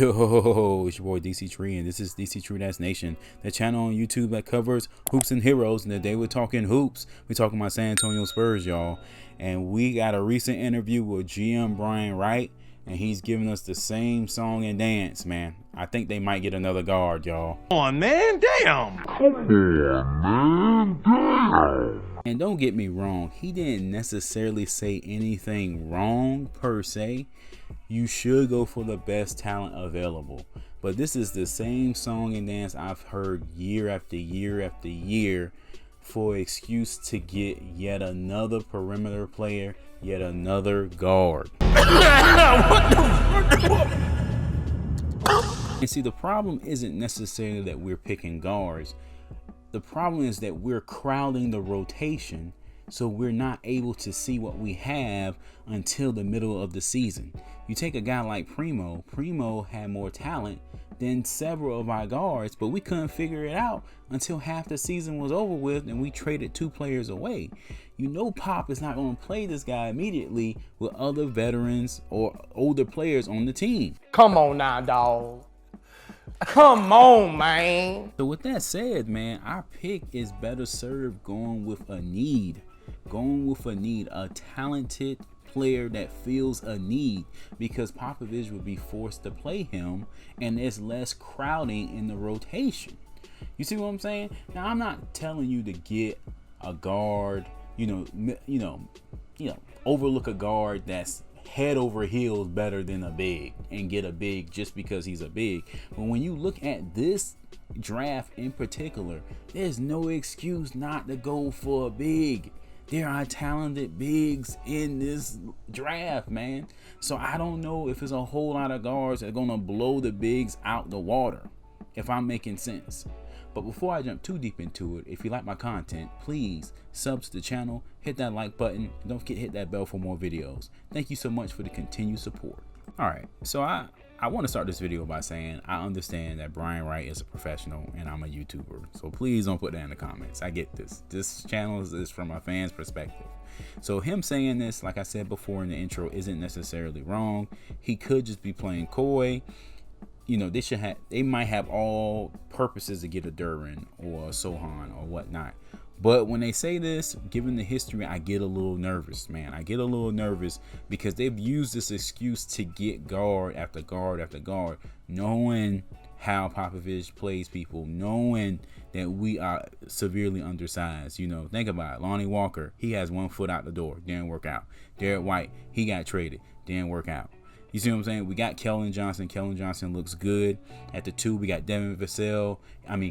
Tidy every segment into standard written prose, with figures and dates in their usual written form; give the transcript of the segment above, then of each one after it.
Yo, it's your boy Dctree, and this is Dctree-Nation, the channel on YouTube that covers hoops and heroes. And today we're talking hoops. We're talking about San Antonio Spurs, y'all. And we got a recent interview with GM Brian Wright, and he's giving us the same song and dance, man. I think they might get another guard, y'all. Come on, man, damn. And don't get me wrong, he didn't necessarily say anything wrong per se. You should go for the best talent available. But this is the same song and dance I've heard year after year after year for excuse to get yet another perimeter player, yet another guard. And see, the problem isn't necessarily that we're picking guards. The problem is that we're crowding the rotation, so we're not able to see what we have until the middle of the season. You take a guy like Primo. Primo had more talent than several of our guards, but we couldn't figure it out until half the season was over with and we traded 2 players away. You know Pop is not going to play this guy immediately with other veterans or older players on the team. Come on now, dog. Come on, man. So with that said, man, our pick is better served going with a need. Going with a need, a talented player that feels a need, because Popovich would be forced to play him and there's less crowding in the rotation. You see what I'm saying? Now, I'm not telling you to get a guard, overlook a guard that's head over heels better than a big and get a big just because he's a big. But when you look at this draft in particular, there's no excuse not to go for a big. There are talented bigs in this draft, man. So I don't know if it's a whole lot of guards that are gonna blow the bigs out the water, if I'm making sense. But before I jump too deep into it, if you like my content, please sub to the channel, hit that like button, and don't forget to hit that bell for more videos. Thank you so much for the continued support. Alright, so I want to start this video by saying I understand that Brian Wright is a professional and I'm a YouTuber. So please don't put that in the comments. I get this. This channel is from a fan's perspective. So him saying this, like I said before in the intro, isn't necessarily wrong. He could just be playing coy. You know, they might have all purposes to get a Duran or a Sohan or whatnot. But when they say this, given the history, I get a little nervous, man. I get a little nervous because they've used this excuse to get guard after guard after guard, knowing how Popovich plays people, knowing that we are severely undersized. You know, think about it. Lonnie Walker, he has 1 foot out the door, didn't work out. Derek White, he got traded, didn't work out. You see what I'm saying? We got Kellen Johnson. Kellen Johnson looks good at the 2. We got Devin Vassell.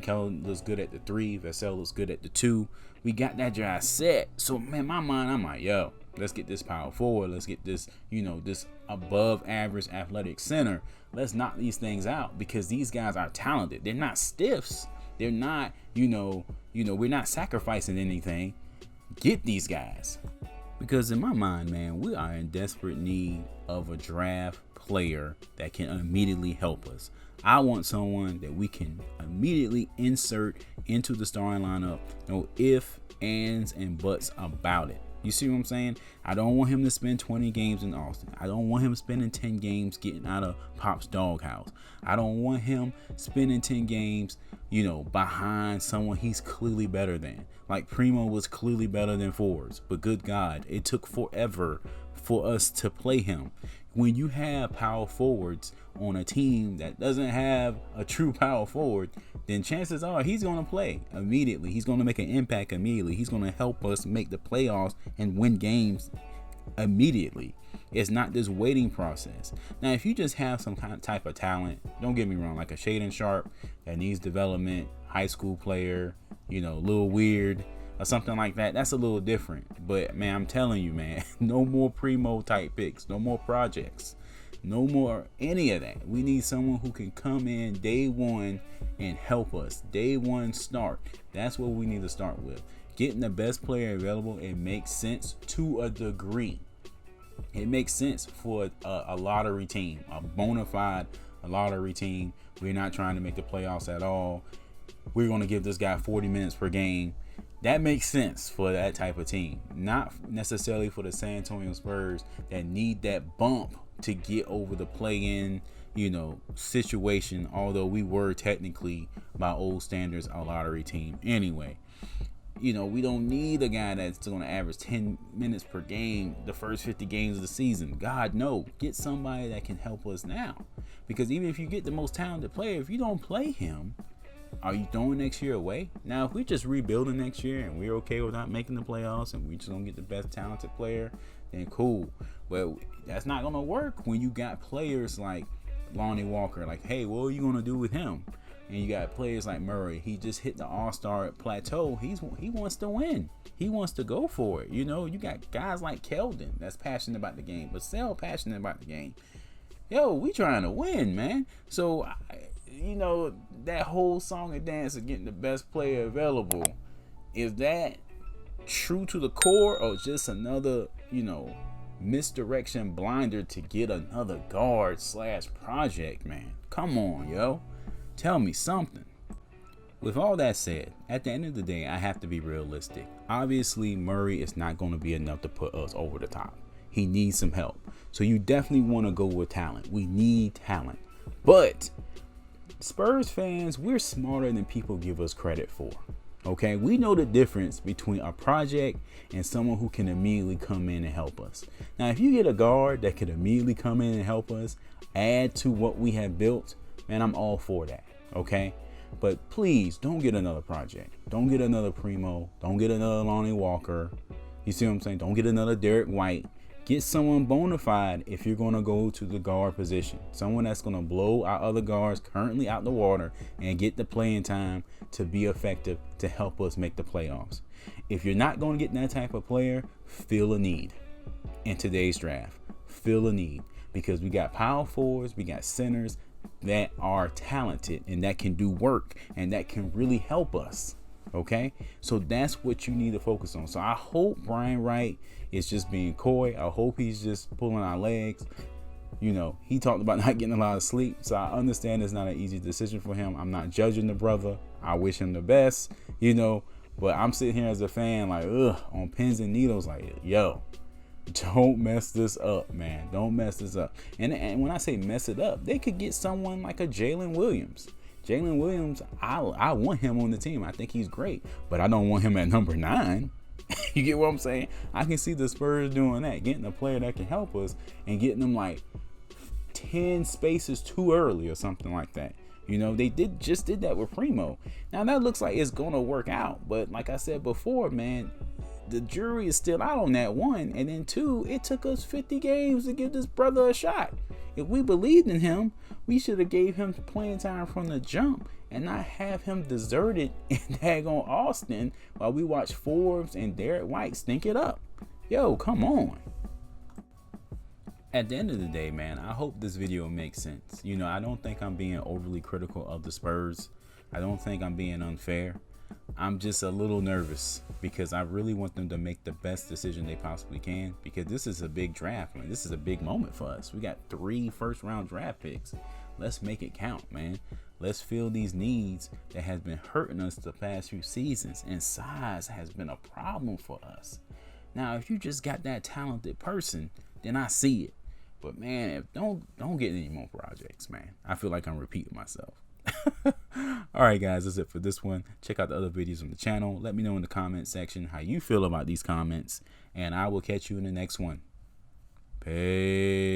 Kellen looks good at the 3. Vassell looks good at the 2. We got that drive set. So, man, my mind, I'm like, yo, let's get this power forward. Let's get this, this above average athletic center. Let's knock these things out because these guys are talented. They're not stiffs. They're not, we're not sacrificing anything. Get these guys. Because in my mind, man, we are in desperate need of a draft player that can immediately help us. I want someone that we can immediately insert into the starting lineup. No ifs, ands, and buts about it. You see what I'm saying? I don't want him to spend 20 games in Austin. I don't want him spending 10 games getting out of Pop's doghouse. I don't want him spending 10 games, behind someone he's clearly better than. Like Primo was clearly better than Forbes, but good God, it took forever for us to play him. When you have power forwards on a team that doesn't have a true power forward, then chances are he's going to play immediately. He's going to make an impact immediately. He's going to help us make the playoffs and win games immediately. It's not this waiting process. Now, if you just have some kind of type of talent, don't get me wrong, like a Shaden Sharp that needs development, high school player, a little weird or something like that, that's a little different. But man, I'm telling you, man, no more Primo type picks, no more projects, no more any of that. We need someone who can come in day one and help us. Day one start. That's what we need to start with. Getting the best player available. It makes sense to a degree. It makes sense for a lottery team, a bona fide lottery team. We're not trying to make the playoffs at all. We're going to give this guy 40 minutes per game. That makes sense for that type of team. Not necessarily for the San Antonio Spurs that need that bump to get over the play-in situation, although we were technically, by old standards, a lottery team anyway. We don't need a guy that's going to average 10 minutes per game the first 50 games of the season. God, no. Get somebody that can help us now. Because even if you get the most talented player, if you don't play him, are you throwing next year away? Now, if we're just rebuilding next year and we're okay with not making the playoffs and we just don't get the best talented player, then cool. But that's not going to work when you got players like Lonnie Walker. Like, hey, what are you going to do with him? And you got players like Murray. He just hit the all-star plateau. He wants to win. He wants to go for it. You got guys like Keldon that's passionate about the game. Vassell passionate about the game. Yo, we trying to win, man. So, that whole song and dance of getting the best player available, is that true to the core or just another, misdirection blinder to get another guard / project, man? Come on, yo. Tell me something. With all that said, at the end of the day, I have to be realistic. Obviously, Murray is not going to be enough to put us over the top. He needs some help. So you definitely want to go with talent. We need talent. But Spurs fans, we're smarter than people give us credit for. Okay, we know the difference between a project and someone who can immediately come in and help us. Now, if you get a guard that could immediately come in and help us, add to what we have built, man, I'm all for that. Okay, but please don't get another project. Don't get another Primo. Don't get another Lonnie Walker. You see what I'm saying? Don't get another Derek White. Get someone bona fide if you're going to go to the guard position. Someone that's going to blow our other guards currently out the water and get the playing time to be effective to help us make the playoffs. If you're not going to get that type of player, feel a need in today's draft. Feel a need because we got power forwards, we got centers that are talented and that can do work and that can really help us. Okay, so that's what you need to focus on. So I hope Brian Wright is just being coy. I hope he's just pulling our legs. He talked about not getting a lot of sleep, so I understand it's not an easy decision for him. I'm not judging the brother. I wish him the best, but I'm sitting here as a fan like, on pins and needles, like, yo, don't mess this up, man. Don't mess this up. And when I say mess it up, they could get someone like a Jalen Williams. Jalen Williams, I want him on the team. I think he's great, but I don't want him at number 9. You get what I'm saying? I can see the Spurs doing that, getting a player that can help us and getting them like 10 spaces too early or something like that. They did that with Primo. Now that looks like it's gonna work out, but like I said before, man, the jury is still out on that. 1, and then 2, it took us 50 games to give this brother a shot. If we believed in him, we should have gave him playing time from the jump and not have him deserted in daggone Austin while we watch Forbes and Derek White stink it up. Yo, come on. At the end of the day, man, I hope this video makes sense. I don't think I'm being overly critical of the Spurs. I don't think I'm being unfair. I'm just a little nervous because I really want them to make the best decision they possibly can, because this is a big draft. This is a big moment for us. We got 3 first-round draft picks. Let's make it count, man. Let's fill these needs that has been hurting us the past few seasons, and size has been a problem for us. Now, if you just got that talented person, then I see it. But man, don't get any more projects, man. I feel like I'm repeating myself. All right, guys, that's it for this one. Check out the other videos on the channel. Let me know in the comment section how you feel about these comments, and I will catch you in the next one. Peace.